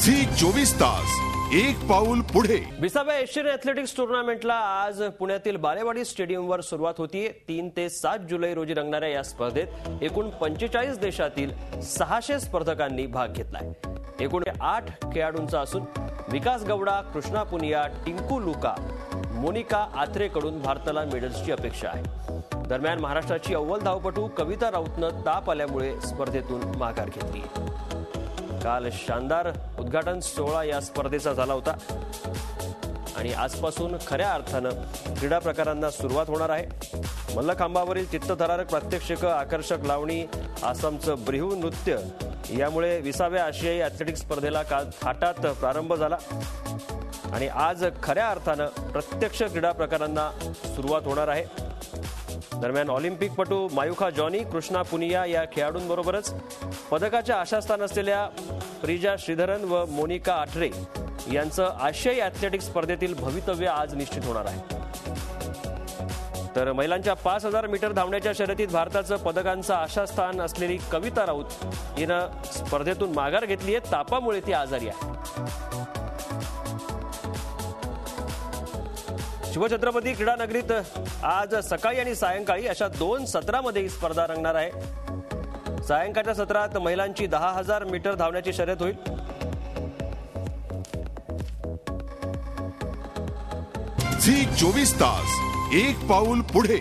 Zee 24 तास एक पाऊल पुढे। 20व्या एशियन ॲथलेटिक्स टुर्नामेंटला आज पुण्यातील बालेवाडी स्टेडियमवर सुरुवात होतीये। 3 ते 7 जुलै रोजी रंगणाऱ्या या स्पर्धेत एकूण 45 देशातील 600 स्पर्धकांनी भाग घेतलाय। एकूण 8 खेळाडूंचा असून विकास गौडा, कृष्णा पुनिया, टिंकू लुका, मोनिका आथरेकडून भारताला मेडल्सची अपेक्षा आहे। दरम्यान महाराष्ट्राची अव्वल धावपटू कविता राऊतनं ताप आल्यामुळे स्पर्धेतून माघार घेतली। काल शानदार उद्घाटन सोहळा या स्पर्धेचा झाला होता आणि आजपासून खऱ्या अर्थानं क्रीडा प्रकारांना सुरुवात होणार आहे। मल्लखांबावरील चित्तथरारक प्रात्यक्षिक, आकर्षक लावणी, आसामचं ब्रिहू नृत्य यामुळे 20व्या आशियाई ॲथलेटिक्स स्पर्धेला काल थाटात प्रारंभ झाला आणि आज खऱ्या अर्थानं प्रत्यक्ष क्रीडा प्रकारांना सुरुवात होणार आहे। दरम्यान ऑलिम्पिकपटू मायुखा जॉनी, कृष्णा पुनिया या खेळाडूंबरोबरच पदकाच्या आशास्थान असलेल्या प्रिजा श्रीधरन व मोनिका आठरे यांचं आशियाई ॲथलेटिक्स स्पर्धेतील भवितव्य आज निश्चित होणार आहे। तर महिलांच्या 5000 मीटर धावण्याच्या शर्यतीत भारताचं पदकांचं आशास्थान असलेली कविता राऊत हिनं स्पर्धेतून माघार घेतली आहे। तापामुळे ती आजारी आहे। शिवछत्रपती क्रीडा नगरीत आज सकाळी आणि सायंकाळी अशा 2 सत्रामध्ये ही स्पर्धा रंगणार आहे। सायंकाळच्या सत्रात महिलांची 10000 मीटर धावण्याची शर्यत होईल। झी 24 तास एक पाऊल पुढे।